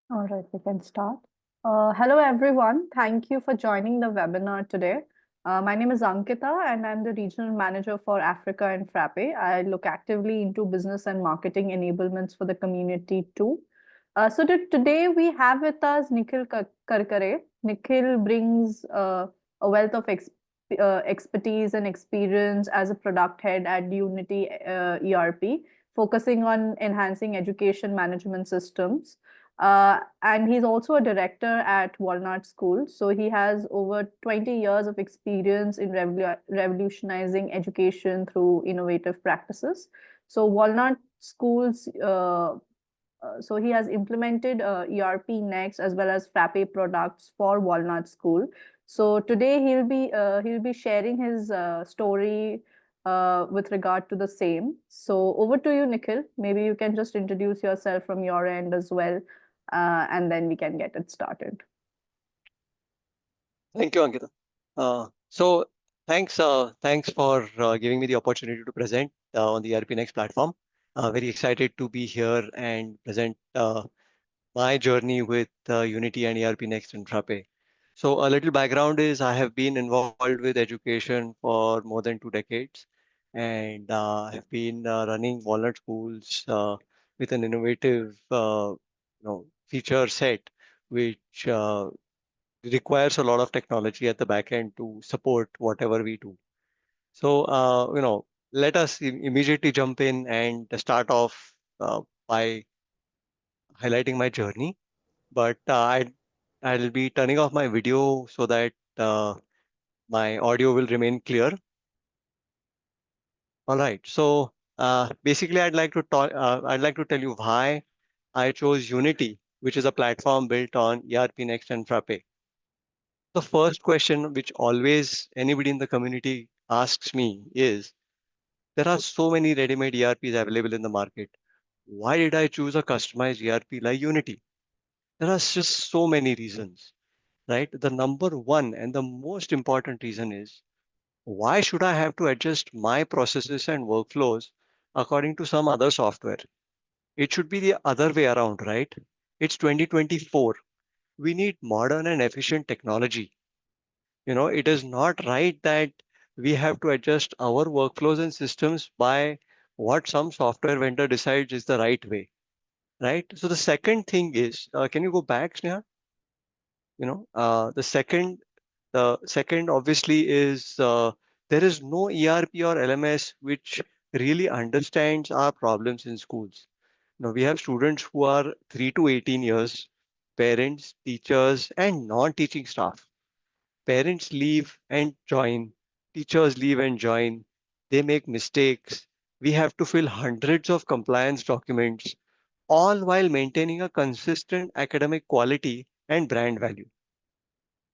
All right, we can start. Hello, everyone. Thank you for joining the webinar today. My name is Ankita, and I'm the regional manager for Africa and Frappe. I look actively into business and marketing enablements for the community too. Today we have with us Nikhil Karkare. Nikhil brings a wealth of expertise and experience as a product head at Unity ERP, focusing on enhancing education management systems. And he's also a director at Walnut School. So he has over 20 years of experience in revolutionizing education through innovative practices. So Walnut Schools, so he has implemented ERPNext as well as Frappe products for Walnut School. So today he'll be sharing his story with regard to the same. So over to you, Nikhil. Maybe you can just introduce yourself from your end as well, and then we can get it started. Thank you, Ankita. So thanks for giving me the opportunity to present on the ERPNext platform. Very excited to be here and present my journey with Unity and ERPNext and Frappe. So a little background is I have been involved with education for more than 2 decades, and have been running Walnut schools with an innovative feature set, which requires a lot of technology at the back end to support whatever we do. So, let us immediately jump in and start off by highlighting my journey. But I'll be turning off my video so that my audio will remain clear. All right. So basically, I'd like to tell you why I chose Unity, which is a platform built on ERPNext and Frappe. The first question which always anybody in the community asks me is, there are so many ready-made ERPs available in the market. Why did I choose a customized ERP like Unity? There are just so many reasons, right? The number one and the most important reason is, why should I have to adjust my processes and workflows according to some other software? It should be the other way around, right? It's 2024. We need modern and efficient technology. It is not right that we have to adjust our workflows and systems by what some software vendor decides is the right way, right? So the second thing is, can you go back, Sneha? The second obviously is, there is no ERP or LMS which really understands our problems in schools. We have students who are 3 to 18 years, parents, teachers, and non-teaching staff. Parents leave and join, teachers leave and join, they make mistakes. We have to fill hundreds of compliance documents, all while maintaining a consistent academic quality and brand value,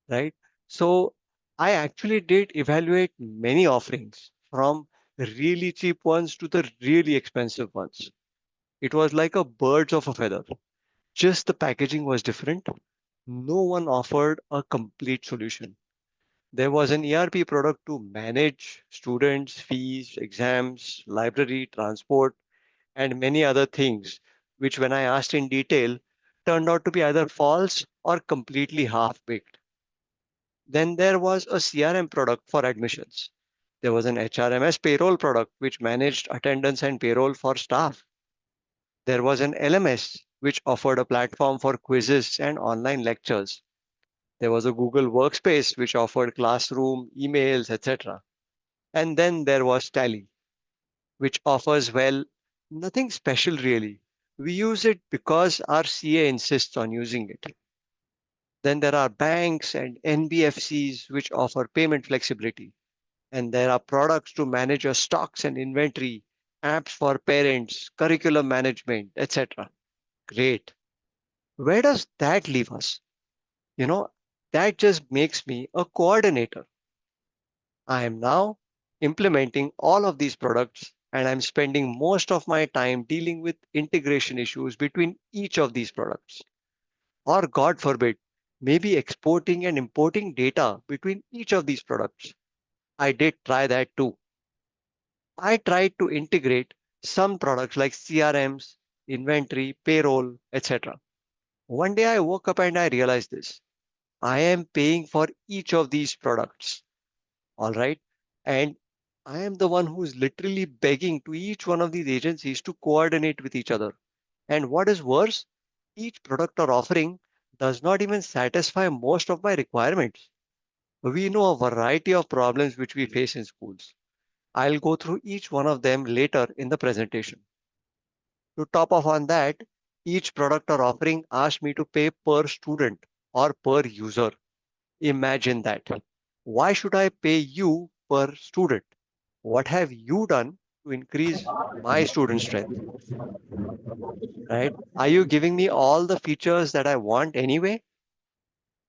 right? So I actually did evaluate many offerings, from really cheap ones to the really expensive ones. It was like a birds of a feather. Just the packaging was different. No one offered a complete solution. There was an ERP product to manage students, fees, exams, library, transport, and many other things, which, when I asked in detail, turned out to be either false or completely half baked. Then there was a CRM product for admissions. There was an HRMS payroll product which managed attendance and payroll for staff. There was an LMS which offered a platform for quizzes and online lectures. There was a Google Workspace which offered classroom, emails, etc. And then there was Tally, which offers, well, nothing special really. We use it because our CA insists on using it. Then there are banks and NBFCs which offer payment flexibility. And there are products to manage your stocks and inventory, apps for parents, curriculum management, etc. Great. Where does that leave us? You know, that just makes me a coordinator. I am now implementing all of these products, and I'm spending most of my time dealing with integration issues between each of these products. Or, God forbid, maybe exporting and importing data between each of these products. I did try that too. I tried to integrate some products like CRMs, inventory, payroll, etc. One day I woke up and I realized this. I am paying for each of these products. All right. And I am the one who is literally begging to each one of these agencies to coordinate with each other. And what is worse, each product or offering does not even satisfy most of my requirements. We know a variety of problems which we face in schools. I'll go through each one of them later in the presentation. To top off on that, each product or offering asks me to pay per student or per user. Imagine that. Why should I pay you per student? What have you done to increase my student strength? Right? Are you giving me all the features that I want anyway?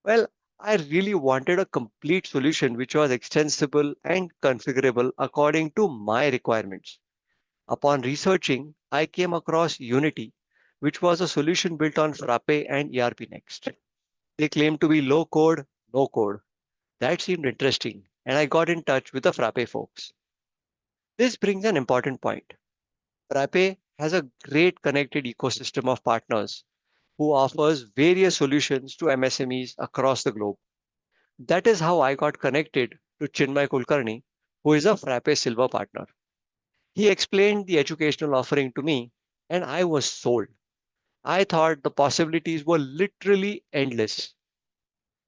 Well, I really wanted a complete solution which was extensible and configurable according to my requirements. Upon researching, I came across Unity, which was a solution built on Frappe and ERPNext. They claimed to be low code, no code. That seemed interesting, and I got in touch with the Frappe folks. This brings an important point. Frappe has a great connected ecosystem of partners who offers various solutions to MSMEs across the globe. That is how I got connected to Chinmay Kulkarni, who is a Frappe Silver partner. He explained the educational offering to me, and I was sold. I thought the possibilities were literally endless.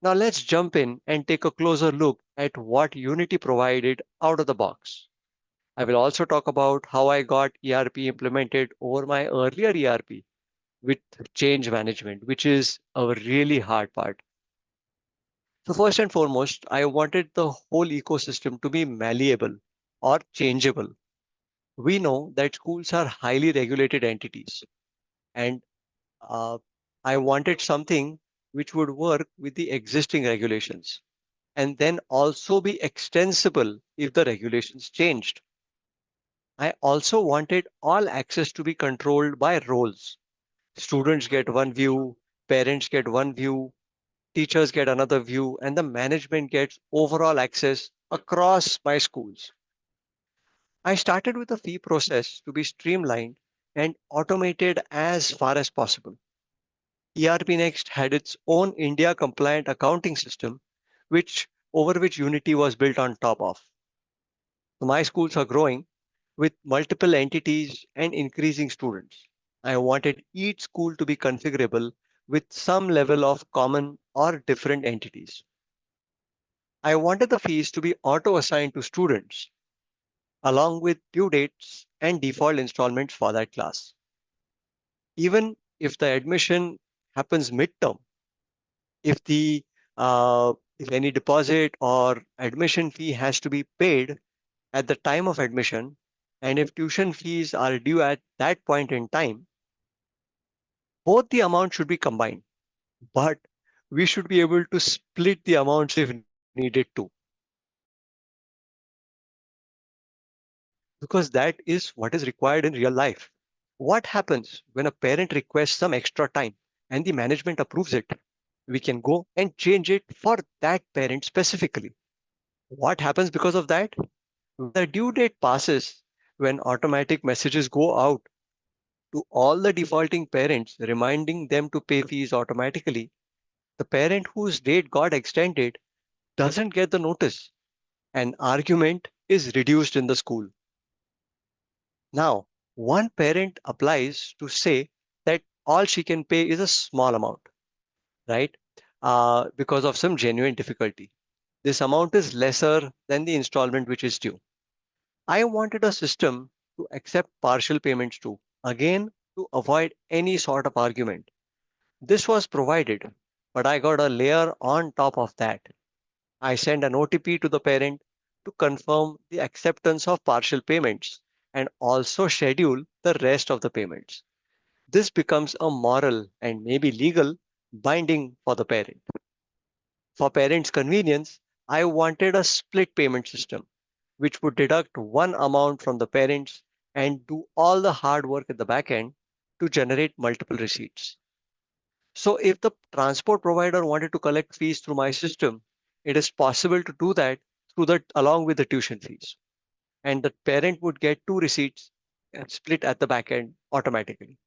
Now let's jump in and take a closer look at what Unity provided out of the box. I will also talk about how I got ERP implemented over my earlier ERP with change management, which is a really hard part. So, first and foremost, I wanted the whole ecosystem to be malleable or changeable. We know that schools are highly regulated entities, and uh, I wanted something which would work with the existing regulations and then also be extensible if the regulations changed. I also wanted all access to be controlled by roles. Students get one view, parents get one view, teachers get another view, and the management gets overall access across my schools. I started with the fee process to be streamlined and automated as far as possible. ERPNext had its own India compliant accounting system, which over which Unity was built on top of. So my schools are growing with multiple entities and increasing students. I wanted each school to be configurable with some level of common or different entities. I wanted the fees to be auto assigned to students along with due dates and default installments for that class. Even if the admission happens midterm, if the if any deposit or admission fee has to be paid at the time of admission, and if tuition fees are due at that point in time, both the amounts should be combined. But we should be able to split the amounts if needed to, because that is what is required in real life. What happens when a parent requests some extra time and the management approves it? We can go and change it for that parent specifically. What happens because of that? When the due date passes, when automatic messages go out to all the defaulting parents reminding them to pay fees automatically, the parent whose date got extended doesn't get the notice. An argument is reduced in the school. Now, one parent applies to say that all she can pay is a small amount, right? Because of some genuine difficulty. This amount is lesser than the installment which is due. I wanted a system to accept partial payments too, again, to avoid any sort of argument. This was provided, but I got a layer on top of that. I send an OTP to the parent to confirm the acceptance of partial payments and also schedule the rest of the payments. This becomes a moral and maybe legal binding for the parent. For parents' convenience, I wanted a split payment system, which would deduct one amount from the parents and do all the hard work at the back end to generate multiple receipts. So if the transport provider wanted to collect fees through my system, it is possible to do that through that along with the tuition fees. And the parent would get two receipts split at the back end automatically.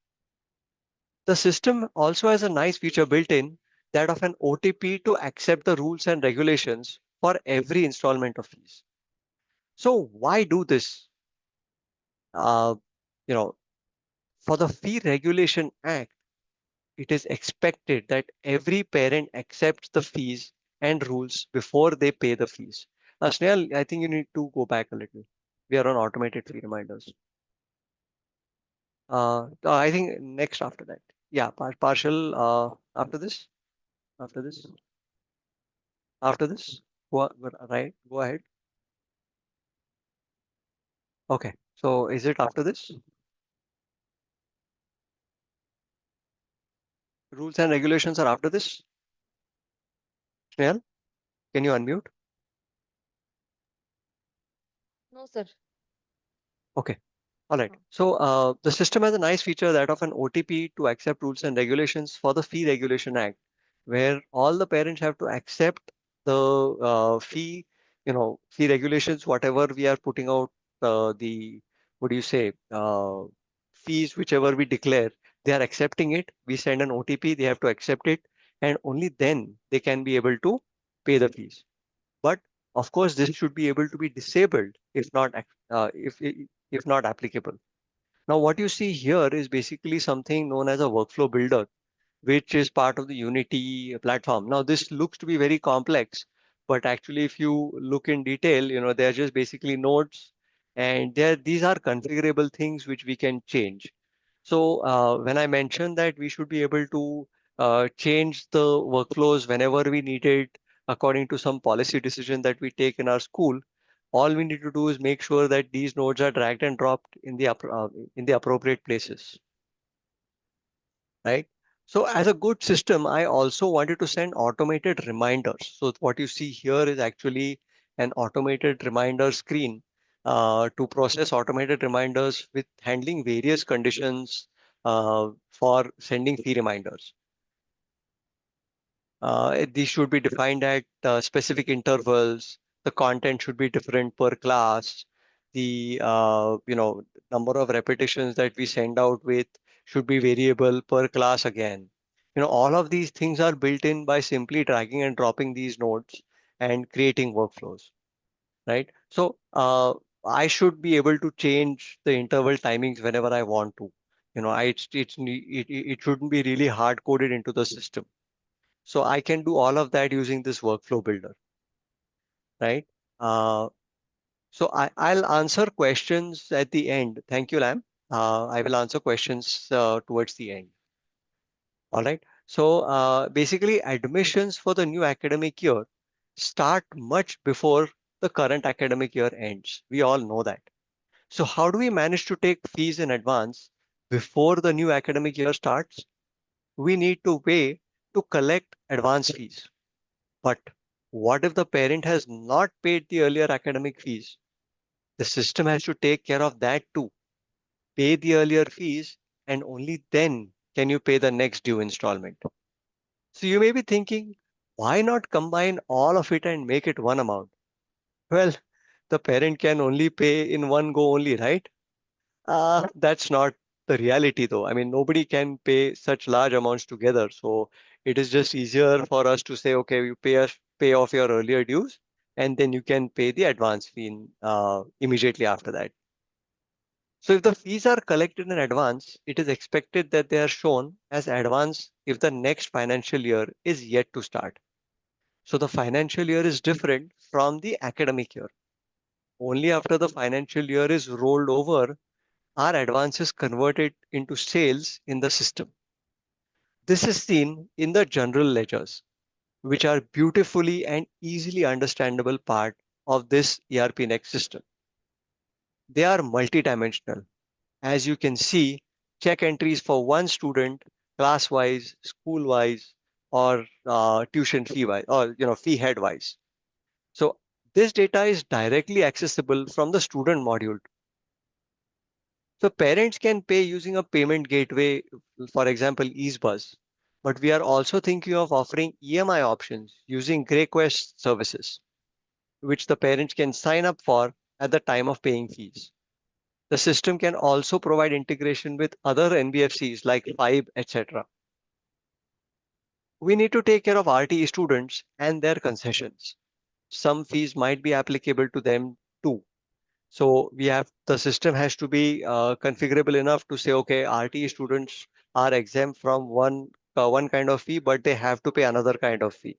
The system also has a nice feature built in, that of an OTP to accept the rules and regulations for every installment of fees. So why do this? Uh, you know, for the Fee Regulation Act, it is expected that every parent accepts the fees and rules before they pay the fees. Snehal, I think you need to go back a little. We are on automated fee reminders. I think next after that. Yeah, partial after this, after this, after this. Right, go ahead. Okay, so is it after this? Rules and regulations are after this? Snehal, can you unmute? No, sir. Okay. All right. So the system has a nice feature, that of an OTP to accept rules and regulations for the Fee Regulation Act, where all the parents have to accept the fee regulations, whatever we are putting out, the, what do you say, fees, whichever we declare, they are accepting it. We send an OTP, they have to accept it, and only then they can be able to pay the fees. But of course, this should be able to be disabled if not if not applicable. Now, what you see here is basically something known as a workflow builder, which is part of the Unity platform. Now, this looks to be very complex, but actually, if you look in detail, they're just basically nodes, and these are configurable things which we can change. So, when I mentioned that we should be able to change the workflows whenever we need it, according to some policy decision that we take in our school, all we need to do is make sure that these nodes are dragged and dropped in the appropriate places, right? So as a good system, I also wanted to send automated reminders. So what you see here is actually an automated reminder screen to process automated reminders with handling various conditions for sending fee reminders. These should be defined at specific intervals. The content should be different per class. The number of repetitions that we send out with should be variable per class again. All of these things are built in by simply dragging and dropping these nodes and creating workflows, right? So I should be able to change the interval timings whenever I want to. It shouldn't be really hard coded into the system, so I can do all of that using this workflow builder, right? Uh, I'll answer questions at the end. Thank you, Lam. I will answer questions towards the end. All right. So basically, admissions for the new academic year start much before the current academic year ends. We all know that. So how do we manage to take fees in advance before the new academic year starts? We need to pay to collect advance fees. But what if the parent has not paid the earlier academic fees? The system has to take care of that too. Pay the earlier fees, and only then can you pay the next due installment. So you may be thinking, why not combine all of it and make it one amount? Well, the parent can only pay in one go only, right? That's not the reality though. I mean, nobody can pay such large amounts together. So it is just easier for us to say, okay, you pay off your earlier dues, and then you can pay the advance fee immediately after that. So if the fees are collected in advance, it is expected that they are shown as advance if the next financial year is yet to start. So the financial year is different from the academic year. Only after the financial year is rolled over are advances converted into sales in the system. This is seen in the general ledgers, which are beautifully and easily understandable part of this ERPNext system. They are multidimensional. As you can see, check entries for one student, class-wise, school-wise, or tuition fee-wise, or fee head-wise. So this data is directly accessible from the student module. So parents can pay using a payment gateway, for example, EaseBuzz. But we are also thinking of offering EMI options using GreyQuest services, which the parents can sign up for at the time of paying fees. The system can also provide integration with other NBFCs like FIBE, etc. We need to take care of RTE students and their concessions. Some fees might be applicable to them too. So the system has to be configurable enough to say, okay, RTE students are exempt from one kind of fee, but they have to pay another kind of fee.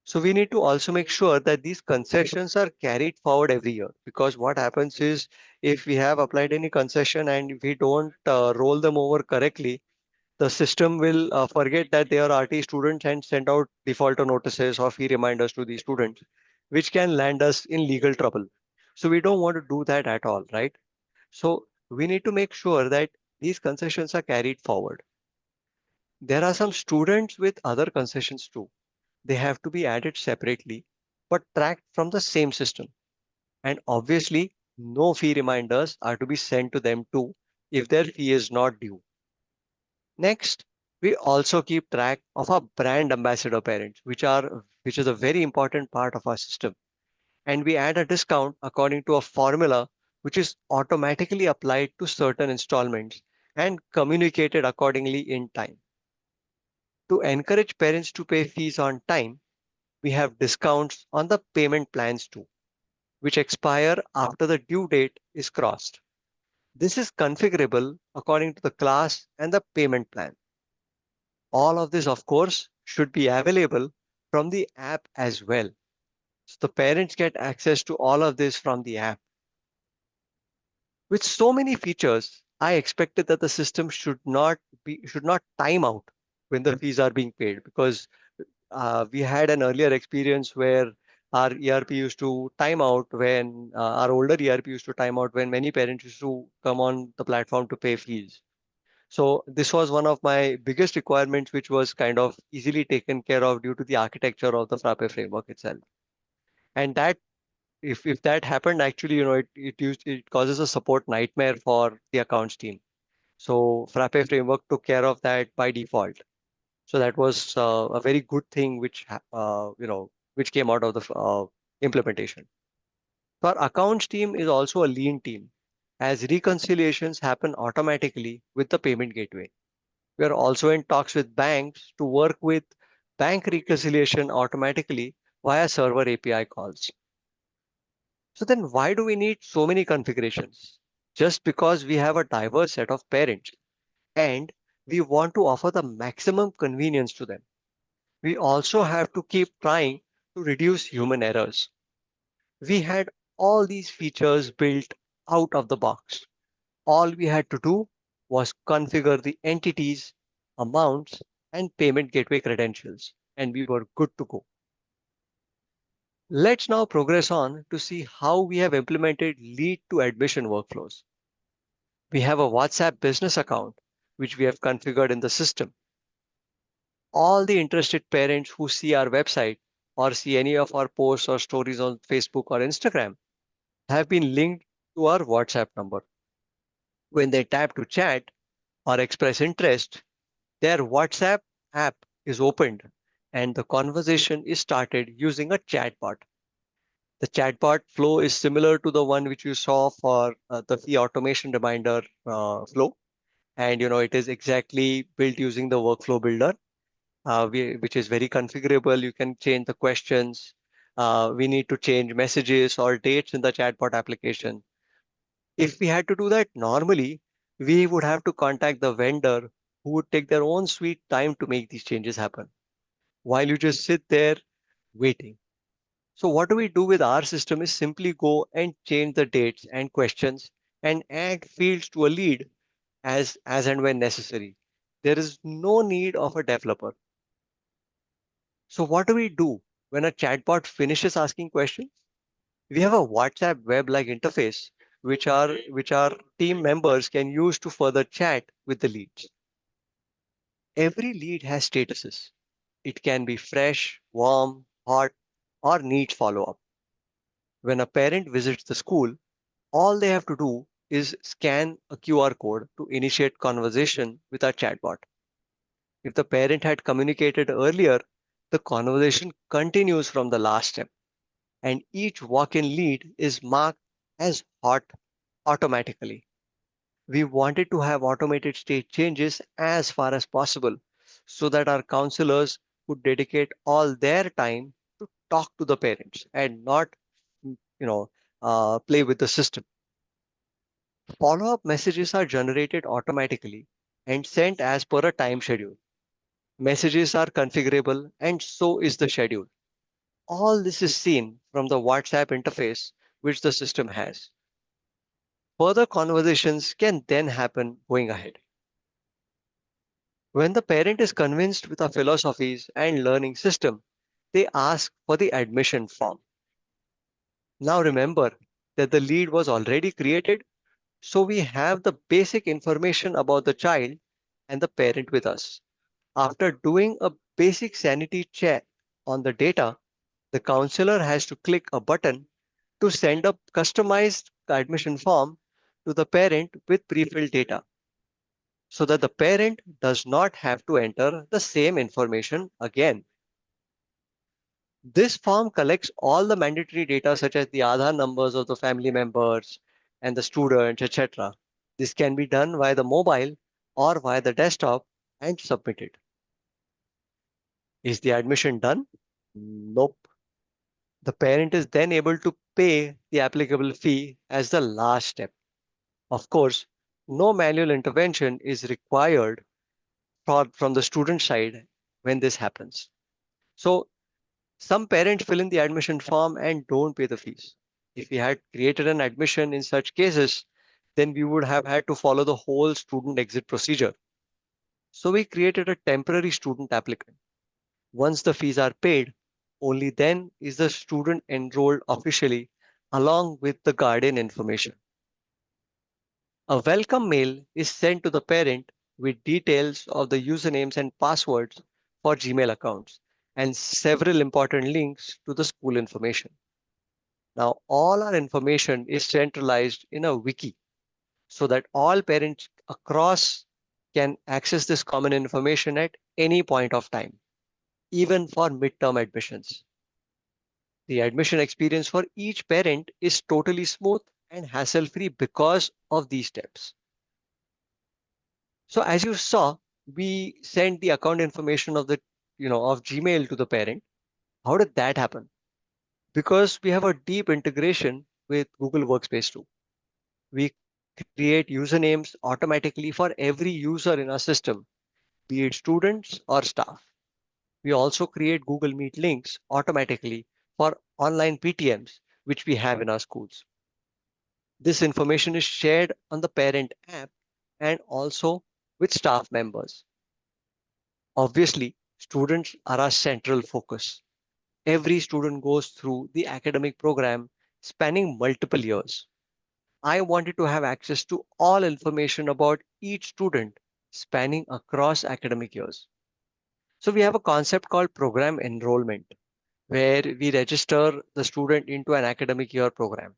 So we need to also make sure that these concessions are carried forward every year, because what happens is if we have applied any concession and if we don't roll them over correctly, the system will forget that they are RT students and send out defaulter notices or fee reminders to the students, which can land us in legal trouble. So we don't want to do that at all, right? So we need to make sure that these concessions are carried forward. There are some students with other concessions too. They have to be added separately, but tracked from the same system. And obviously, no fee reminders are to be sent to them too if their fee is not due. Next, we also keep track of our brand ambassador parents, which is a very important part of our system. And we add a discount according to a formula which is automatically applied to certain installments and communicated accordingly in time. To encourage parents to pay fees on time, we have discounts on the payment plans too, which expire after the due date is crossed. This is configurable according to the class and the payment plan. All of this, of course, should be available from the app as well. So the parents get access to all of this from the app. With so many features, I expected that the system should not time out when the fees are being paid, because we had an earlier experience where our ERP used to time out when our older ERP used to time out when many parents used to come on the platform to pay fees. So this was one of my biggest requirements, which was kind of easily taken care of due to the architecture of the Frappe framework itself. And that if that happened, actually, it causes a support nightmare for the accounts team. So Frappe framework took care of that by default. So that was a very good thing, which came out of the implementation. So our accounts team is also a lean team, as reconciliations happen automatically with the payment gateway. We are also in talks with banks to work with bank reconciliation automatically via server API calls. So then why do we need so many configurations? Just because we have a diverse set of parents and we want to offer the maximum convenience to them. We also have to keep trying to reduce human errors. We had all these features built out of the box. All we had to do was configure the entities, amounts, and payment gateway credentials, and we were good to go. Let's now progress on to see how we have implemented lead to admission workflows. We have a WhatsApp business account, which we have configured in the system. All the interested parents who see our website or see any of our posts or stories on Facebook or Instagram have been linked to our WhatsApp number. When they tap to chat or express interest, their WhatsApp app is opened and the conversation is started using a chatbot. The chatbot flow is similar to the one which you saw for the fee automation reminder flow. And it is exactly built using the workflow builder, which is very configurable. You can change the questions. We need to change messages or dates in the chatbot application. If we had to do that normally, we would have to contact the vendor who would take their own sweet time to make these changes happen while you just sit there waiting. So what do we do with our system is simply go and change the dates and questions and add fields to a lead as and when necessary. There is no need of a developer. So what do we do when a chatbot finishes asking questions? We have a WhatsApp web-like interface which our team members can use to further chat with the leads. Every lead has statuses. It can be fresh, warm, hot, or needs follow-up. When a parent visits the school, all they have to do is scan a QR code to initiate conversation with our chatbot. If the parent had communicated earlier, the conversation continues from the last step, and each walk-in lead is marked as hot automatically. We wanted to have automated state changes as far as possible so that our counselors could dedicate all their time to talk to the parents and not, you know, play with the system. Follow-up messages are generated automatically and sent as per a time schedule. Messages are configurable and so is the schedule. All this is seen from the WhatsApp interface which the system has. Further conversations can then happen going ahead. When the parent is convinced with our philosophies and learning system, they ask for the admission form. Now remember that the lead was already created, so we have the basic information about the child and the parent with us. After doing a basic sanity check on the data, the counselor has to click a button to send a customized admission form to the parent with pre-filled data so that the parent does not have to enter the same information again. This form collects all the mandatory data such as the Aadhaar numbers of the family members and the students, etc. This can be done via the mobile or via the desktop and submitted. Is the admission done? Nope. The parent is then able to pay the applicable fee as the last step. Of course, no manual intervention is required from the student side when this happens. So some parents fill in the admission form and don't pay the fees. If we had created an admission in such cases, then we would have had to follow the whole student exit procedure. So we created a temporary student applicant. Once the fees are paid, only then is the student enrolled officially along with the guardian information. A welcome mail is sent to the parent with details of the usernames and passwords for Gmail accounts and several important links to the school information. Now, all our information is centralized in a wiki so that all parents across can access this common information at any point of time, even for midterm admissions. The admission experience for each parent is totally smooth and hassle free because of these steps. So as you saw, we sent the account information of the of Gmail to the parent. How did that happen? Because we have a deep integration with Google Workspace too. We create usernames automatically for every user in our system, be it students or staff. We also create Google Meet links automatically for online PTMs, which we have in our schools. This information is shared on the parent app and also with staff members. Obviously, students are our central focus. Every student goes through the academic program spanning multiple years. I wanted to have access to all information about each student spanning across academic years. So we have a concept called program enrollment, where we register the student into an academic year program.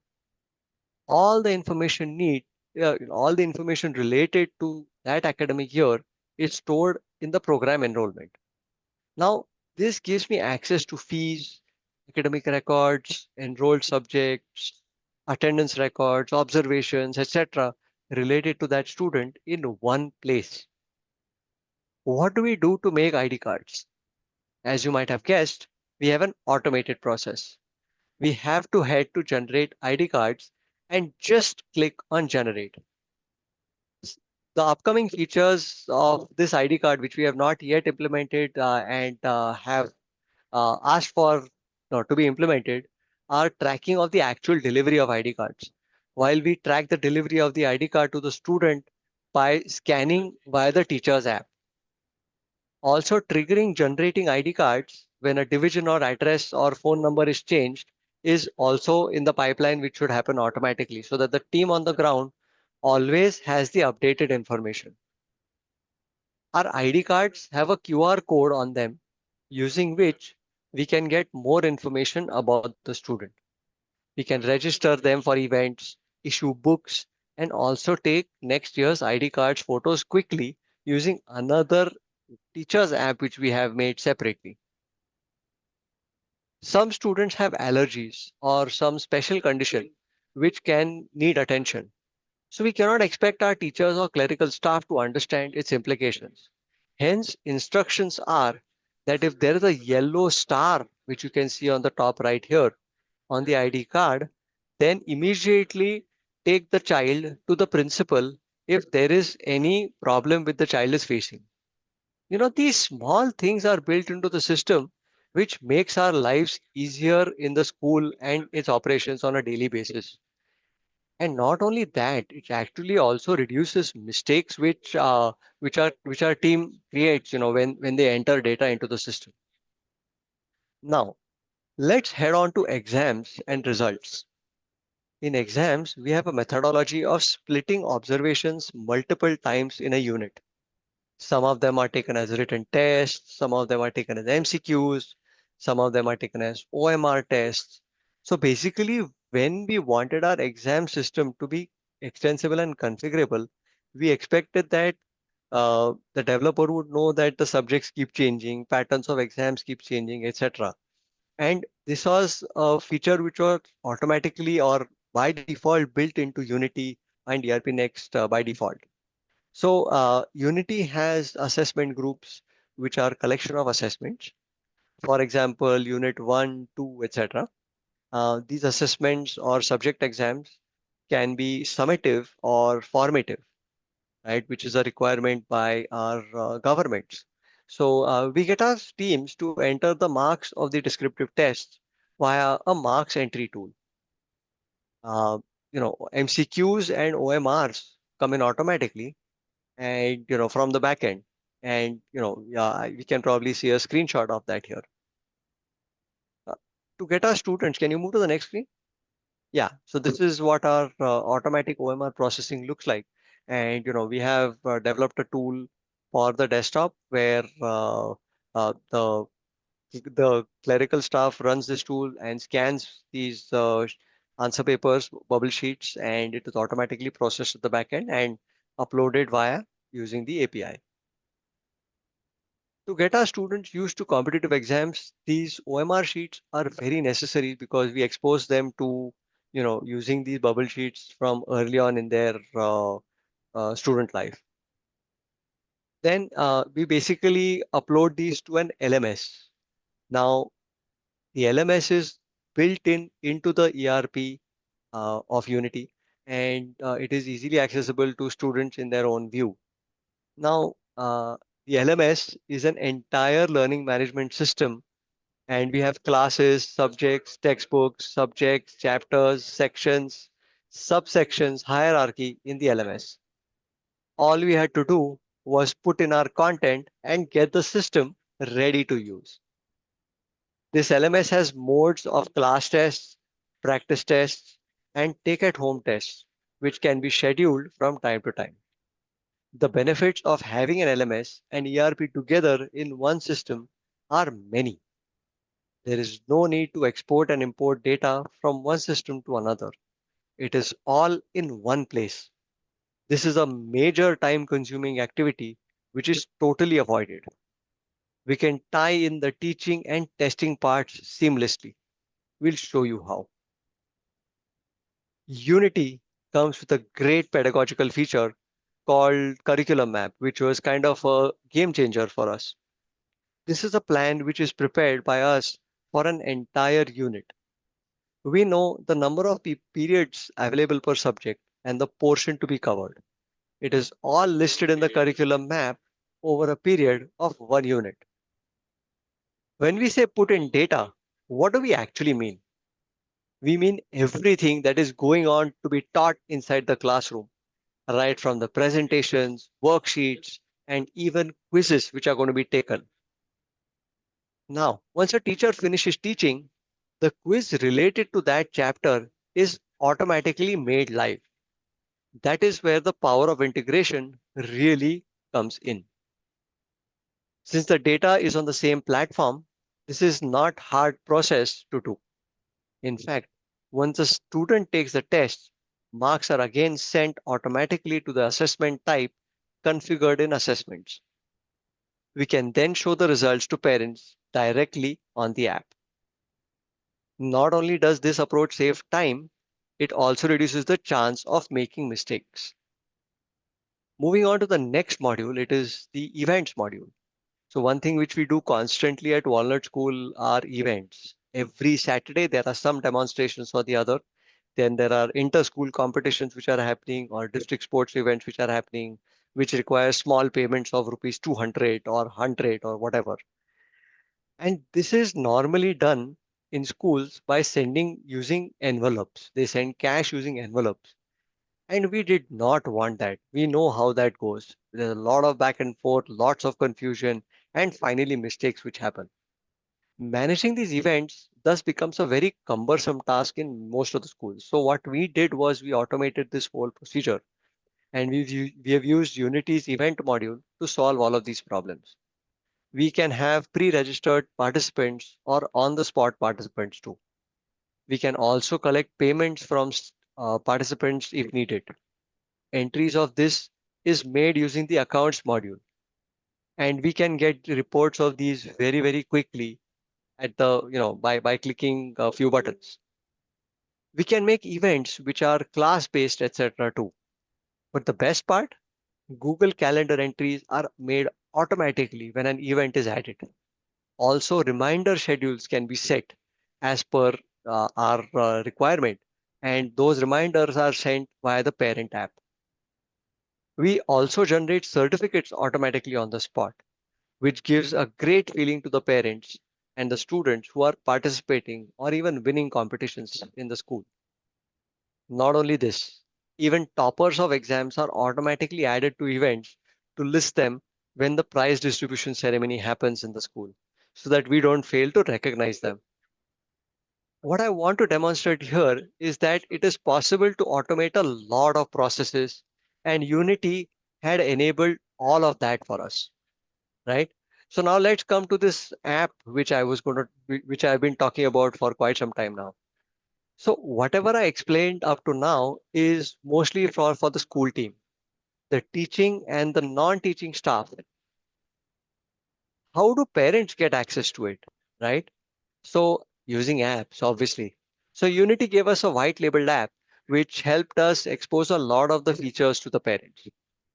All the information all the information related to that academic year is stored in the program enrollment. Now, this gives me access to fees, academic records, enrolled subjects, attendance records, observations, etc., related to that student in one place. What do we do to make ID cards? As you might have guessed, we have an automated process. We have to head to generate ID cards and just click on generate. The upcoming features of this ID card, which we have not yet implemented and have asked for to be implemented, are tracking of the actual delivery of ID cards. While we track the delivery of the ID card to the student by scanning via the teacher's app. Also triggering generating ID cards when a division or address or phone number is changed is also in the pipeline, which should happen automatically so that the team on the ground always has the updated information. Our ID cards have a QR code on them using which we can get more information about the student. We can register them for events, issue books, and also take next year's ID cards photos quickly using another teacher's app which we have made separately. Some students have allergies or some special condition which can need attention. So we cannot expect our teachers or clerical staff to understand its implications. Hence, instructions are that if there is a yellow star, which you can see on the top right here on the ID card, then immediately take the child to the principal if there is any problem with the child is facing. These small things are built into the system, which makes our lives easier in the school and its operations on a daily basis. And not only that, it actually also reduces mistakes which our team creates, when they enter data into the system. Now, let's head on to exams and results. In exams, we have a methodology of splitting observations multiple times in a unit. Some of them are taken as written tests, some of them are taken as MCQs, some of them are taken as OMR tests. So basically, when we wanted our exam system to be extensible and configurable, we expected that the developer would know that the subjects keep changing, patterns of exams keep changing, etc. And this was a feature which was automatically or by default built into Unity and ERPNext by default. So Unity has assessment groups, which are collection of assessments. For example, Unit 1, 2, etc. These assessments or subject exams can be summative or formative, right? Which is a requirement by our governments. So we get our teams to enter the marks of the descriptive tests via a marks entry tool. Uh, MCQs and OMRs come in automatically and from the back end, and yeah, we can probably see a screenshot of that here. Uh, to get our students, can you move to the next screen? Yeah, so this is what our automatic OMR processing looks like. And we have developed a tool for the desktop where the clerical staff runs this tool and scans these answer papers, bubble sheets, and it is automatically processed at the back end and uploaded via using the API. To get our students used to competitive exams, these OMR sheets are very necessary because we expose them to, using these bubble sheets from early on in their student life. Then we basically upload these to an LMS. Now, the LMS is built into the ERP of Unity, and it is easily accessible to students in their own view. Now, the LMS is an entire learning management system, and we have classes, subjects, textbooks, subjects, chapters, sections, subsections, hierarchy in the LMS. All we had to do was put in our content and get the system ready to use. This LMS has modes of class tests, practice tests, and take at home tests, which can be scheduled from time to time. The benefits of having an LMS and ERP together in one system are many. There is no need to export and import data from one system to another. It is all in one place. This is a major time consuming activity which is totally avoided. We can tie in the teaching and testing parts seamlessly. We'll show you how. Unity comes with a great pedagogical feature called Curriculum Map, which was kind of a game changer for us. This is a plan which is prepared by us for an entire unit. We know the number of periods available per subject and the portion to be covered. It is all listed in the curriculum map over a period of one unit. When we say put in data, what do we actually mean? We mean everything that is going on to be taught inside the classroom, right from the presentations, worksheets, and even quizzes which are going to be taken. Now, once a teacher finishes teaching, the quiz related to that chapter is automatically made live. That is where the power of integration really comes in. Since the data is on the same platform, this is not hard process to do. In fact, once a student takes the test, marks are again sent automatically to the assessment type configured in assessments. We can then show the results to parents directly on the app. Not only does this approach save time, It also reduces the chance of making mistakes. Moving on to the next module, it is the events module. So one thing which we do constantly at Walnut School are events. Every Saturday there are some demonstrations or the other. Then there are inter-school competitions which are happening or district sports events which are happening, which require small payments of rupees 200 or 100 or whatever. And this is normally done in schools by sending using envelopes. They send cash using envelopes. And we did not want that. We know how that goes. There's a lot of back and forth, lots of confusion, and finally mistakes which happen. Managing these events thus becomes a very cumbersome task in most of the schools. So what we did was we automated this whole procedure, and we have used Unity's event module to solve all of these problems. We can have pre-registered participants or on-the-spot participants too. We can also collect payments from participants if needed. Entries of this is made using the accounts module, and we can get reports of these very quickly at the by clicking a few buttons. We can make events which are class based, etc. too. But the best part, Google Calendar entries are made automatically when an event is added. Also, reminder schedules can be set as per our requirement, and those reminders are sent via the parent app. We also generate certificates automatically on the spot, which gives a great feeling to the parents and the students who are participating or even winning competitions in the school. Not only this, even toppers of exams are automatically added to events to list them when the prize distribution ceremony happens in the school so that we don't fail to recognize them. What I want to demonstrate here is that it is possible to automate a lot of processes, and Unity had enabled all of that for us, right? So now let's come to this app which I've been talking about for quite some time now. So whatever I explained up to now is mostly for the school team, the teaching and the non-teaching staff. How do parents get access to it, right? So using apps, obviously. So Unity gave us a white labeled app which helped us expose a lot of the features to the parents.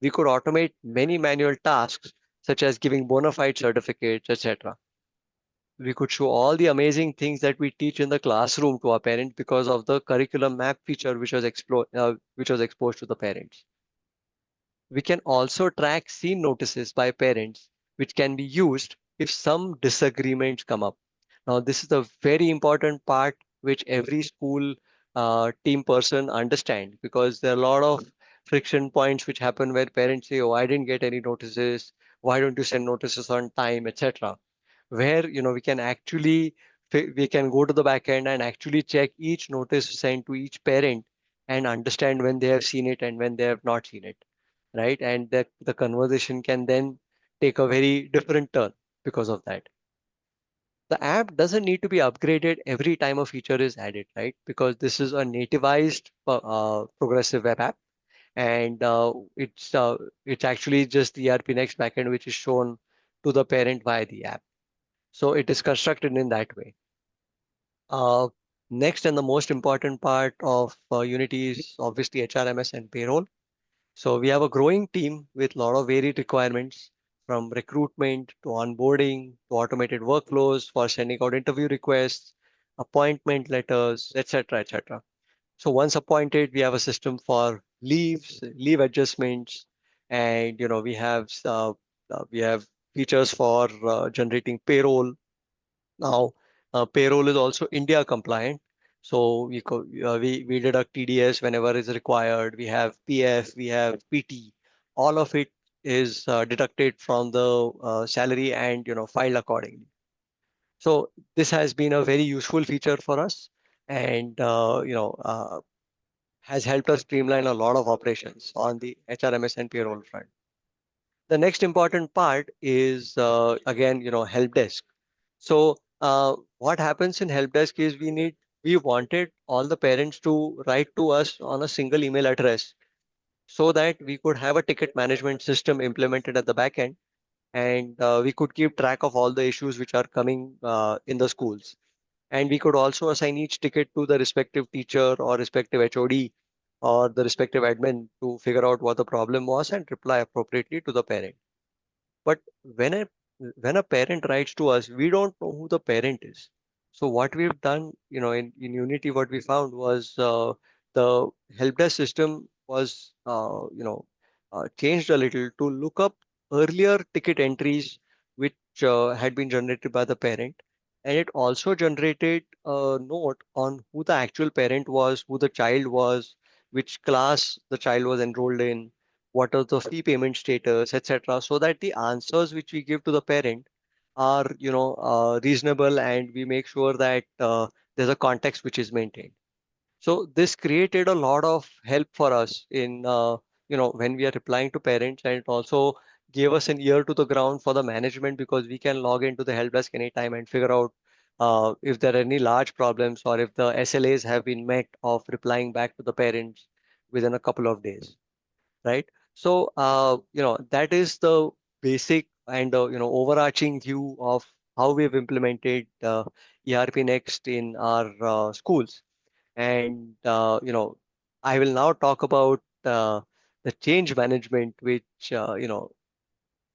We could automate many manual tasks such as giving bona fide certificates, etc. We could show all the amazing things that we teach in the classroom to our parents because of the curriculum map feature which was exposed to the parents. We can also track scene notices by parents, which can be used if some disagreements come up. Now, this is a very important part which every school team person understand, because there are a lot of friction points which happen where parents say, "Oh, I didn't get any notices. Why don't you send notices on time, etc." Where we can actually we can go to the back end and actually check each notice sent to each parent and understand when they have seen it and when they have not seen it, right? And that the conversation can then take a very different turn because of that. The app doesn't need to be upgraded every time a feature is added, right? Because this is a nativized progressive web app, and it's actually just the ERPNext backend which is shown to the parent via the app. So it is constructed in that way. Uh, Next and the most important part of Unity is obviously HRMS and payroll. So we have a growing team with a lot of varied requirements, from recruitment to onboarding to automated workflows for sending out interview requests, appointment letters, etc., etc. So once appointed, we have a system for leaves, leave adjustments, and we have features for generating payroll. Now, payroll is also India compliant. So we deduct TDS whenever is required. We have PF, we have PT. All of it is deducted from the salary and filed accordingly. So this has been a very useful feature for us, and has helped us streamline a lot of operations on the HRMS and payroll front. The next important part is again help desk. So what happens in help desk is we wanted all the parents to write to us on a single email address so that we could have a ticket management system implemented at the back end, and we could keep track of all the issues which are coming in the schools. And we could also assign each ticket to the respective teacher or respective HOD or the respective admin to figure out what the problem was and reply appropriately to the parent. But when a parent writes to us, we don't know who the parent is. So what we've done, in Unity, what we found was the help desk system was, changed a little to look up earlier ticket entries which had been generated by the parent, and it also generated a note on who the actual parent was, who the child was, which class the child was enrolled in, what are the fee payment status, etc., so that the answers which we give to the parent are, reasonable, and we make sure that there's a context which is maintained. So this created a lot of help for us in, when we are replying to parents, and it also gave us an ear to the ground for the management, because we can log into the help desk anytime and figure out if there are any large problems or if the SLAs have been met of replying back to the parents within a couple of days, right? So, that is the basic and overarching view of how we've implemented ERP Next in our schools. And I will now talk about the change management which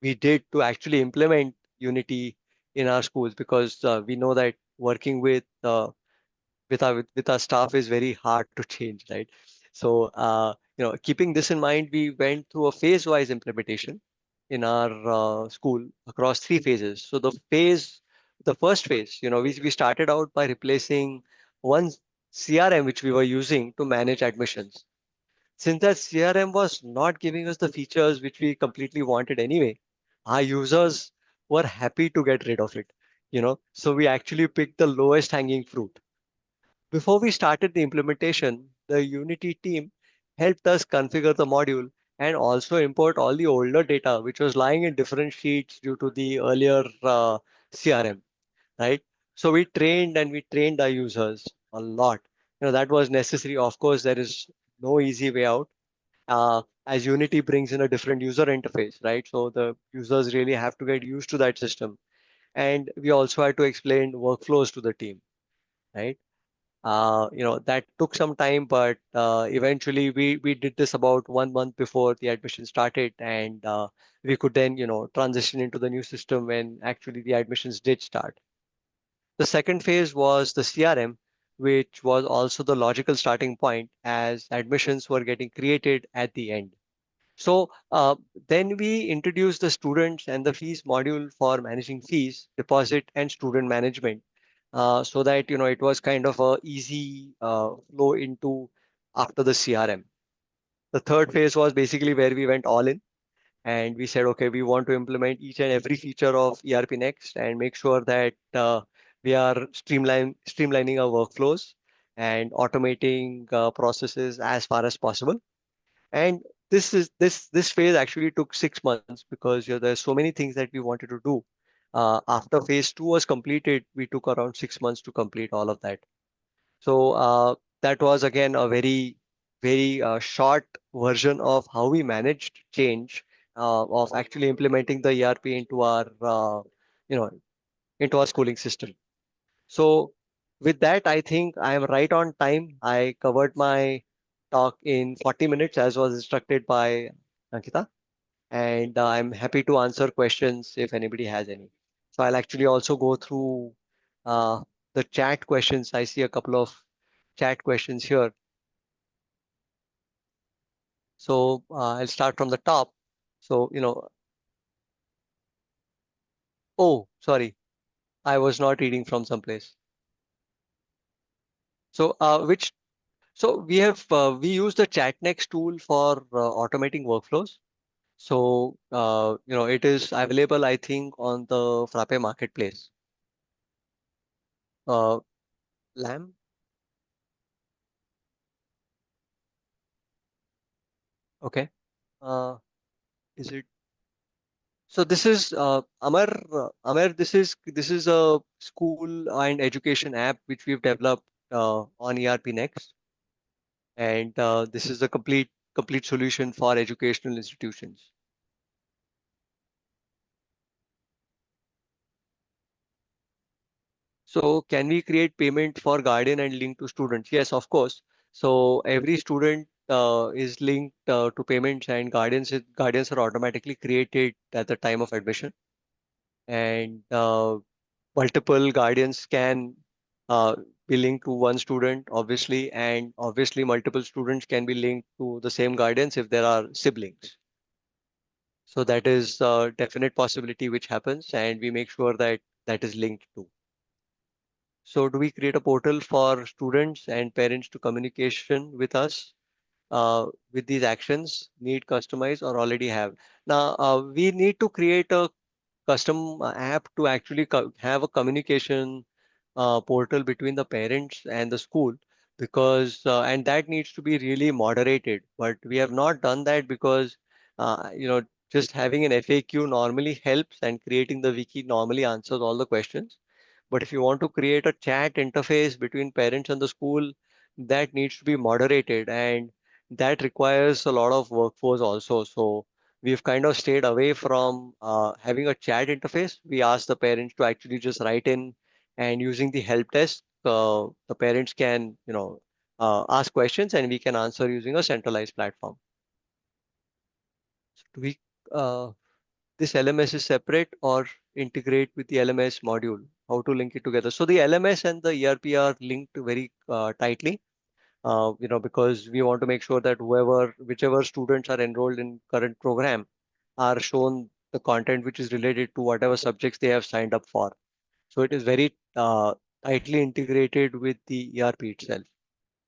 we did to actually implement Unity in our schools, because we know that working with our staff is very hard to change, right? So, keeping this in mind, we went through a phase-wise implementation in our school across three phases. So the first phase, we started out by replacing one CRM which we were using to manage admissions. Since that CRM was not giving us the features which we completely wanted anyway, our users were happy to get rid of it. So we actually picked the lowest hanging fruit. Before we started the implementation, the Unity team helped us configure the module and also import all the older data, which was lying in different sheets due to the earlier CRM, right? So we trained our users a lot. That was necessary. Of course, there is no easy way out. As Unity brings in a different user interface, right? So the users really have to get used to that system. And we also had to explain workflows to the team, right? That took some time, but eventually we did this about 1 month before the admission started, and we could then transition into the new system when actually the admissions did start. The second phase was the CRM, which was also the logical starting point as admissions were getting created at the end. So then we introduced the students and the fees module for managing fees, deposit, and student management, so that it was kind of a easy flow into after the CRM. The third phase was basically where we went all in, and we said, okay, we want to implement each and every feature of ERP Next and make sure that we are streamlining our workflows and automating processes as far as possible. And this phase actually took 6 months, because there's so many things that we wanted to do. After phase two was completed, we took around 6 months to complete all of that. So that was again a very short version of how we managed change of actually implementing the ERP you know into our schooling system. So with that, I think I am right on time. I covered my talk in 40 minutes as was instructed by Ankita, and I'm happy to answer questions if anybody has any. So I'll actually also go through uh, the chat questions. I see a couple of chat questions here. So I'll start from the top. So, oh, sorry, I was not reading from someplace. So we use the ChatNext tool for automating workflows. So, it is available, I think, on the Frappe marketplace. Uh, Lamb, okay. Uh, is it? So this is Amar. Amar, this is a school and education app which we've developed on ERP Next, and this is a complete solution for educational institutions. So can we create payment for guardian and link to students? Yes, of course. So every student is linked to payments, and guardians are automatically created at the time of admission. And multiple guardians can uh, be linked to one student, obviously, and obviously multiple students can be linked to the same guardians if there are siblings. So that is a definite possibility which happens, and we make sure that that is linked to. So do we create a portal for students and parents to communication with us with these actions, need customize or already have? Now, we need to create a custom app to actually have a communication portal between the parents and the school, because and that needs to be really moderated, but we have not done that because just having an FAQ normally helps, and creating the wiki normally answers all the questions. But if you want to create a chat interface between parents and the school, that needs to be moderated, and that requires a lot of workforce also. So we've kind of stayed away from having a chat interface. We ask the parents to actually just write in, and using the help desk, the parents can, ask questions, and we can answer using a centralized platform. So do we, this LMS is separate or integrate with the LMS module? How to link it together? So the LMS and the ERP are linked very tightly. Because we want to make sure that whichever students are enrolled in current program are shown the content which is related to whatever subjects they have signed up for. So it is very tightly integrated with the ERP itself,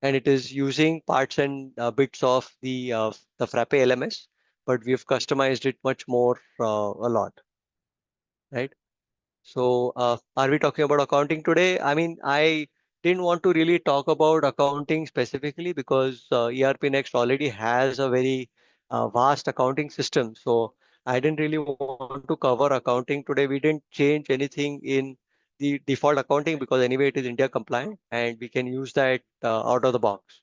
and it is using parts and bits of the Frappe LMS, but we have customized it much more a lot, right? So, are we talking about accounting today? I mean, I didn't want to really talk about accounting specifically because ERPNext already has a very vast accounting system. So, I didn't really want to cover accounting today. We didn't change anything in the default accounting because anyway it is India compliant and we can use that out of the box.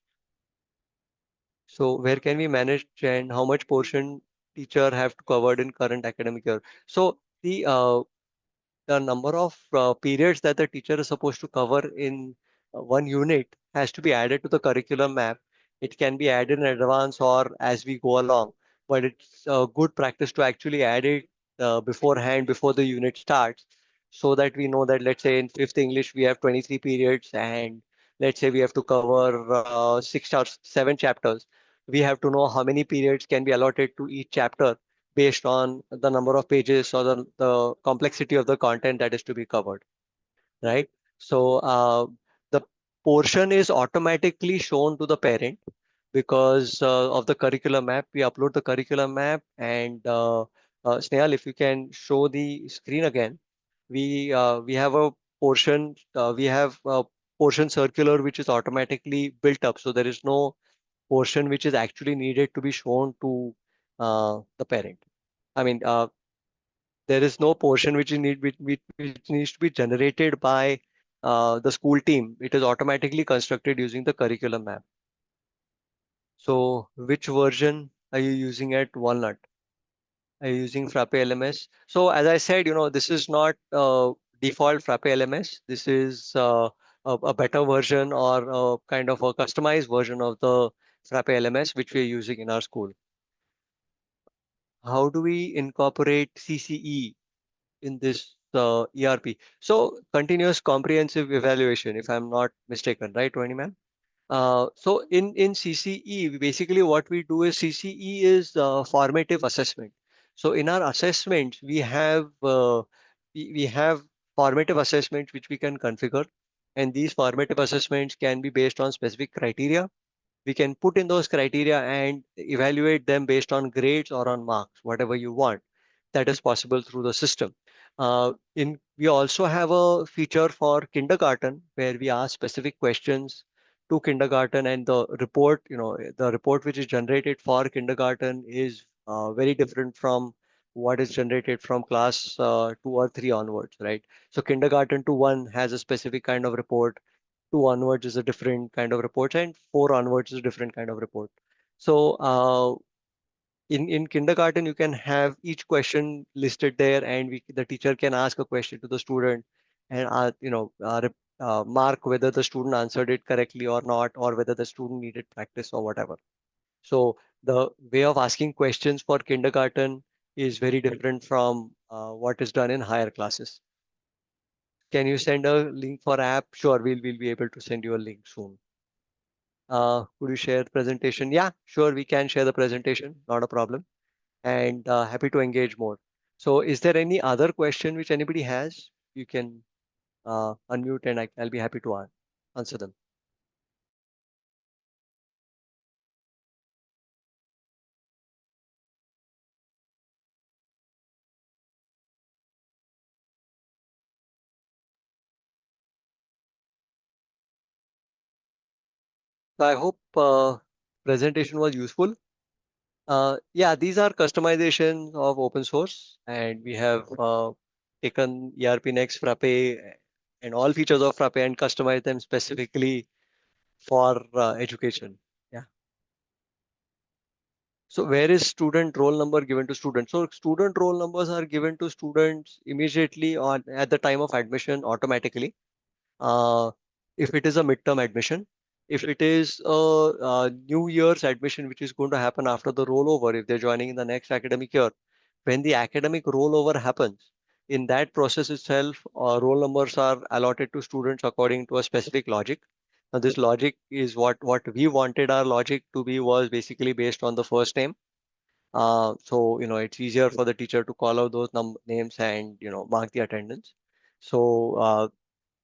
So, where can we manage and how much portion teacher have to covered in current academic year? So, the number of periods that the teacher is supposed to cover in one unit has to be added to the curriculum map. It can be added in advance or as we go along, but it's a good practice to actually add it beforehand before the unit starts, so that we know that, let's say in fifth English we have 23 periods, and let's say we have to cover 6 or 7 chapters. We have to know how many periods can be allotted to each chapter based on the number of pages or the complexity of the content that is to be covered, right? So the portion is automatically shown to the parent because of the curriculum map. We upload the curriculum map, and Snehal, if you can show the screen again, we have a we have a portion circular which is automatically built up. So there is no portion which is actually needed to be shown to the parent. I mean, there is no portion which needs to be generated by the school team. It is automatically constructed using the curriculum map. So, which version are you using at Walnut? Are you using Frappe LMS? So, as I said, this is not default Frappe LMS. This is a better version or kind of a customized version of the Frappe LMS, which we are using in our school. How do we incorporate CCE in this ERP? So continuous comprehensive evaluation, if I'm not mistaken, right, Vani ma'am? So in CCE, basically what we do is CCE is formative assessment. So in our assessments, we have formative assessments which we can configure, and these formative assessments can be based on specific criteria. We can put in those criteria and evaluate them based on grades or on marks, whatever you want. That is possible through the system. In We also have a feature for kindergarten where we ask specific questions to kindergarten, and the report which is generated for kindergarten is very different from what is generated from class 2 or 3 onwards, right? So kindergarten to 1 has a specific kind of report, 2 onwards is a different kind of report, and 4 onwards is a different kind of report. So in kindergarten, you can have each question listed there, and the teacher can ask a question to the student, and mark whether the student answered it correctly or not, or whether the student needed practice or whatever. So the way of asking questions for kindergarten is very different from what is done in higher classes. Can you send a link for app? Sure, we'll be able to send you a link soon. Could you share the presentation? Yeah, sure, we can share the presentation, not a problem. And happy to engage more. So is there any other question which anybody has? You can unmute and I'll be happy to answer them. So I hope presentation was useful. Yeah, these are customizations of open source, and we have taken ERPNext, Frappe, and all features of Frappe and customized them specifically for education. Yeah. So where is student roll number given to students? So student roll numbers are given to students immediately on at the time of admission automatically. Uh, if it is a midterm admission, if it is a New Year's admission, which is going to happen after the rollover, if they're joining in the next academic year, when the academic rollover happens, in that process itself, roll numbers are allotted to students according to a specific logic. Now, this logic is what we wanted our logic to be was basically based on the first name. So it's easier for the teacher to call out those names and mark the attendance. So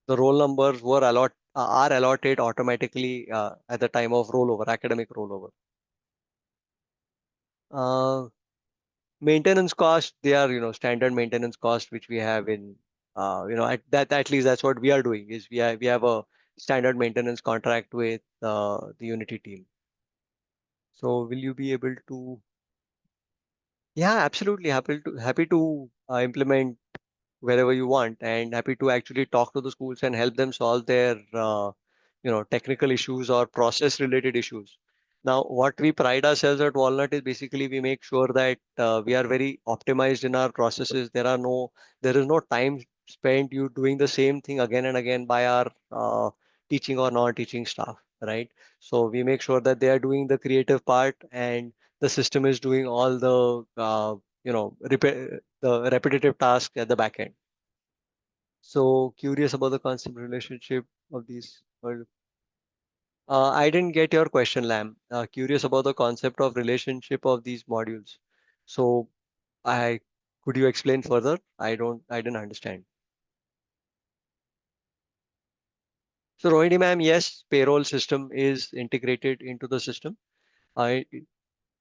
the roll numbers are allotted automatically at the time of rollover, academic rollover. Uh, Maintenance cost, they are standard maintenance cost which we have in at least that's what we are doing is we have a standard maintenance contract with the Unity team. So will you be able to? Yeah, absolutely happy to implement wherever you want, and happy to actually talk to the schools and help them solve their technical issues or process related issues. Now what we pride ourselves at Walnut is basically we make sure that we are very optimized in our processes. There is no time spent you doing the same thing again and again by our teaching or non-teaching staff, right? So we make sure that they are doing the creative part and the system is doing all the the repetitive task at the back end. So curious about the concept relationship of these. I didn't get your question, Lam. Curious about the concept of relationship of these modules. So I could you explain further? I didn't understand. So Rohini ma'am, yes, payroll system is integrated into the system, uh,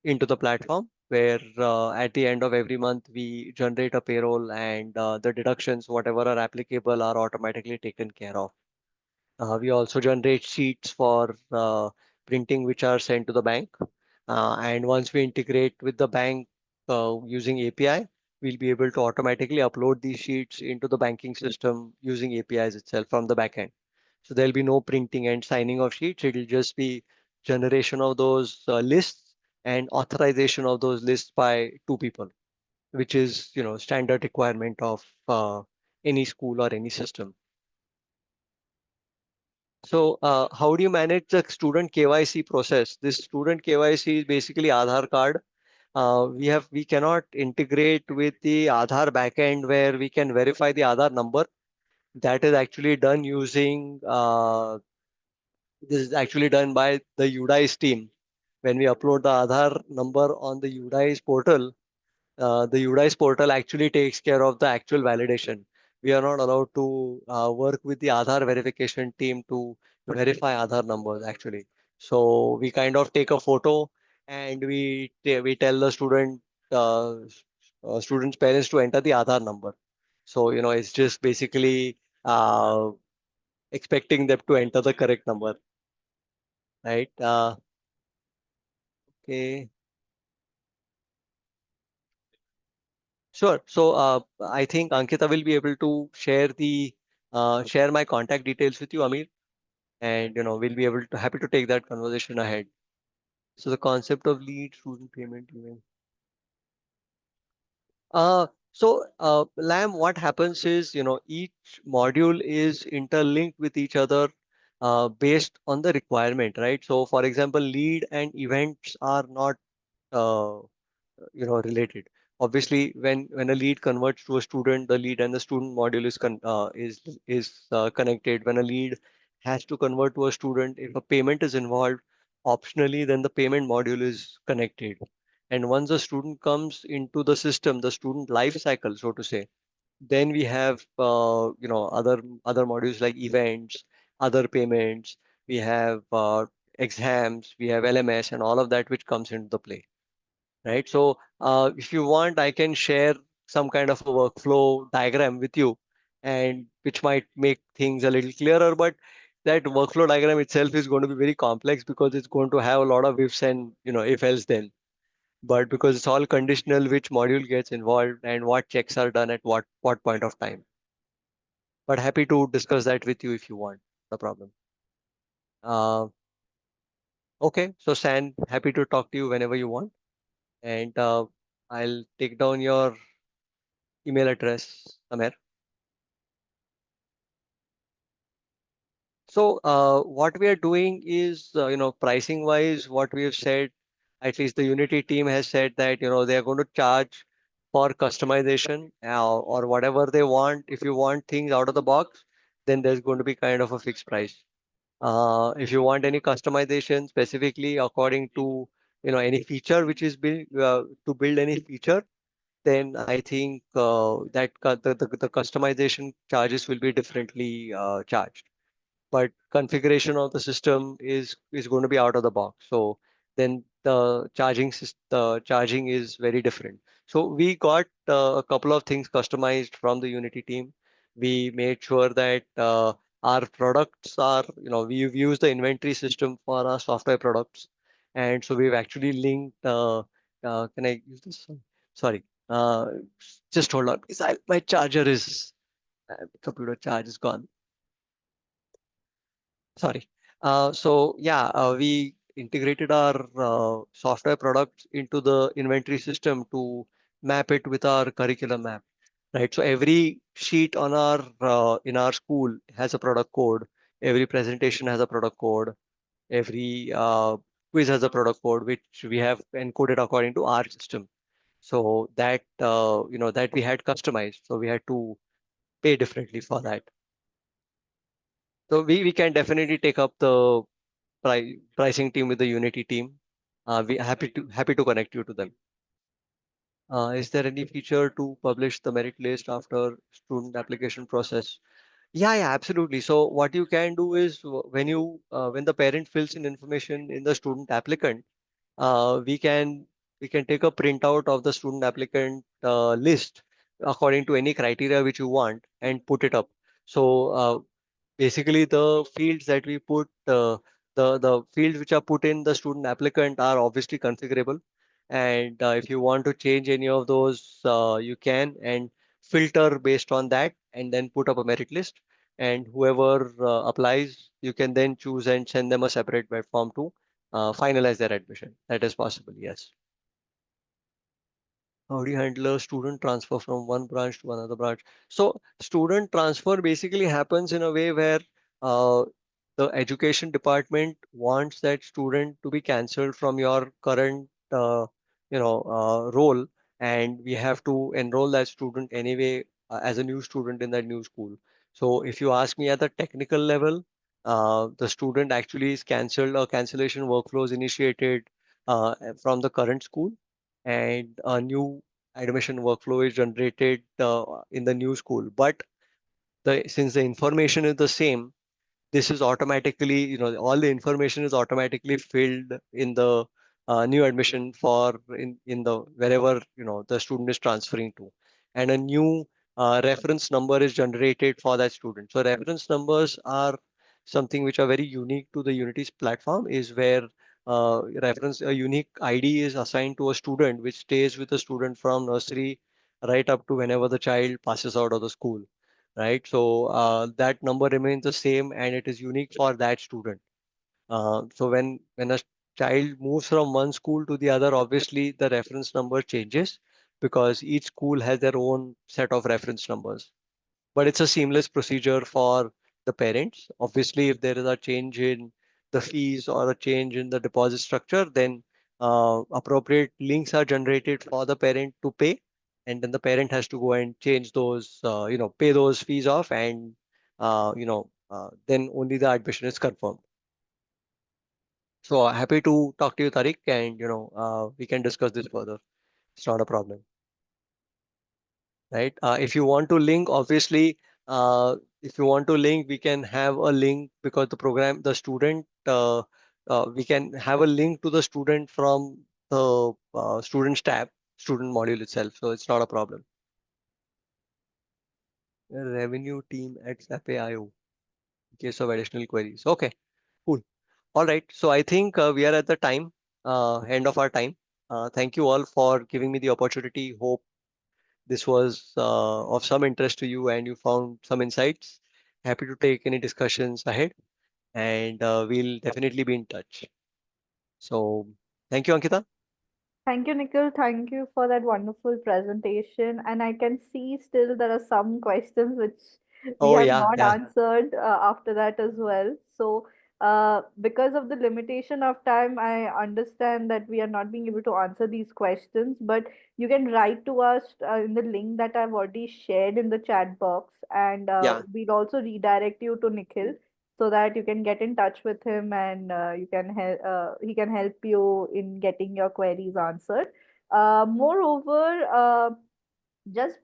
into the platform where at the end of every month we generate a payroll and the deductions, whatever are applicable, are automatically taken care of. We also generate sheets for printing, which are sent to the bank. And once we integrate with the bank using API, we'll be able to automatically upload these sheets into the banking system using APIs itself from the backend. So there'll be no printing and signing of sheets. It'll just be generation of those lists and authorization of those lists by two people, which is standard requirement of any school or any system. So, how do you manage the student KYC process? This student KYC is basically Aadhaar card. We cannot integrate with the Aadhaar backend where we can verify the Aadhaar number. That is actually done using this is actually done by the UDICE team. When we upload the Aadhaar number on the UDICE portal, the UDICE portal actually takes care of the actual validation. We are not allowed to work with the Aadhaar verification team to verify Aadhaar numbers actually. So we kind of take a photo and we tell the student's parents to enter the Aadhaar number. So it's just basically expecting them to enter the correct number, right? Okay. Sure. So I think Ankita will be able to share my contact details with you, Amir, and we'll be able to happy to take that conversation ahead. So the concept of lead student payment event. So, Lam, what happens is, each module is interlinked with each other based on the requirement, right? So, for example, lead and events are not uh, related. Obviously, when a lead converts to a student, the lead and the student module is connected. When a lead has to convert to a student, if a payment is involved optionally, then the payment module is connected. And once a student comes into the system, the student life cycle, so to say, then we have other modules like events, other payments. We have exams, we have LMS, and all of that which comes into the play, right? So if you want, I can share some kind of a workflow diagram with you, and which might make things a little clearer. But that workflow diagram itself is going to be very complex because it's going to have a lot of ifs and if else then. But because it's all conditional, which module gets involved and what checks are done at what point of time. But happy to discuss that with you if you want. No problem. Uh, okay, so San, happy to talk to you whenever you want, and I'll take down your email address, Amer. So what we are doing is, pricing wise, what we have said, at least the Unity team has said that, they are going to charge for customization or whatever they want. If you want things out of the box, then there's going to be kind of a fixed price. If you want any customization specifically according to, any feature which is built to build any feature, then I think the customization charges will be differently charged, but configuration of the system is going to be out of the box. So then the charging is very different. So we got a couple of things customized from the Unity team. We made sure that our products are, we've used the inventory system for our software products, and so we've actually linked. Can I use this? Sorry. Just hold on, because my charger is computer charge is gone. Sorry. So yeah, we integrated our software products into the inventory system to map it with our curriculum map, right? So every sheet on our in our school has a product code. Every presentation has a product code. Every quiz has a product code, which we have encoded according to our system. So that that we had customized. So we had to pay differently for that. So we can definitely take up the pricing team with the Unity team. We happy to connect you to them. Is there any feature to publish the merit list after student application process? Yeah, absolutely. So what you can do is when the parent fills in information in the student applicant, we can take a printout of the student applicant list according to any criteria which you want and put it up. So basically the fields that we put the fields which are put in the student applicant are obviously configurable, and if you want to change any of those you can, and filter based on that and then put up a merit list, and whoever applies, you can then choose and send them a separate web form to finalize their admission. That is possible, yes. How do you handle a student transfer from one branch to another branch? So student transfer basically happens in a way where uh, the education department wants that student to be cancelled from your current role, and we have to enroll that student anyway as a new student in that new school. So if you ask me at the technical level, the student actually is cancelled, or cancellation workflow is initiated from the current school, and a new admission workflow is generated in the new school. But since the information is the same, this is automatically, all the information is automatically filled in the new admission for in the wherever the student is transferring to, and a new reference number is generated for that student. So reference numbers are something which are very unique to the Unity's platform, is where reference a unique ID is assigned to a student, which stays with the student from nursery right up to whenever the child passes out of the school, right? So that number remains the same and it is unique for that student. So when a child moves from one school to the other, obviously the reference number changes, because each school has their own set of reference numbers. But it's a seamless procedure for the parents. Obviously, if there is a change in the fees or a change in the deposit structure, then appropriate links are generated for the parent to pay, and then the parent has to go and change those, pay those fees off, and then only the admission is confirmed. So happy to talk to you, Tariq, and we can discuss this further. It's not a problem, right? If you want to link, obviously, if you want to link, we can have a link because the student, we can have a link to the student from the students tab, student module itself. So it's not a problem. Revenue team at SAP.io in case of additional queries. Okay, cool. All right. So I think we are at the end of our time. Thank you all for giving me the opportunity. Hope this was of some interest to you and you found some insights. Happy to take any discussions ahead, and we'll definitely be in touch. So, thank you, Ankita. Thank you, Nikhil. Thank you for that wonderful presentation. And I can see still there are some questions which we Oh, have yeah, not yeah, answered after that as well. So, because of the limitation of time, I understand that we are not being able to answer these questions, but you can write to us in the link that I've already shared in the chat box, and yeah, we'll also redirect you to Nikhil so that you can get in touch with him and you can help he can help you in getting your queries answered. Moreover, just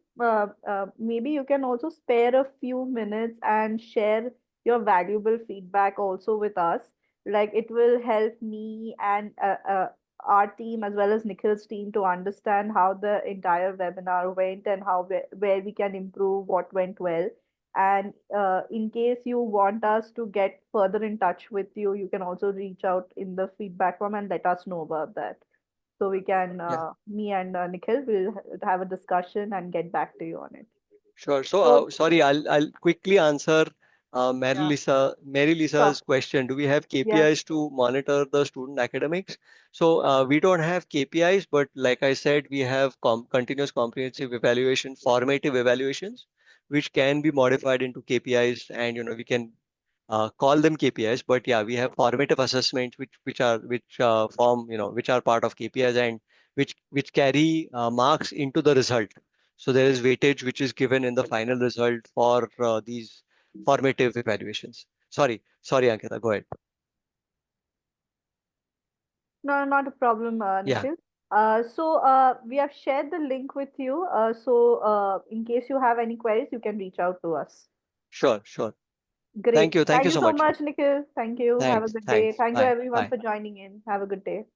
maybe you can also spare a few minutes and share your valuable feedback also with us. Like it will help me and our team as well as Nikhil's team to understand how the entire webinar went and where we can improve what went well. And in case you want us to get further in touch with you, you can also reach out in the feedback form and let us know about that. So we can, yeah. me and Nikhil will have a discussion and get back to you on it. Sure. So, So, sorry, I'll quickly answer yeah, Mary Lisa's sure. question. Do we have Yeah. KPIs to monitor the student academics? So, we don't have KPIs, but like I said, we have continuous comprehensive evaluation, formative evaluations, which can be modified into KPIs, and we can call them KPIs. But yeah, we have formative assessments, which form, which are part of KPIs, and which carry marks into the result. So there is weightage which is given in the final result for these formative evaluations. Sorry, Ankita, go ahead. No, not a problem, Yeah, Nikhil. So we have shared the link with you. In case you have any queries, you can reach out to us. sure, sure. Great. Thank Thank you you so so much. much, Nikhil. Thank you. Have a Thanks, good day. thanks. Thank you, Bye, everyone, bye. for joining in. Have a good day.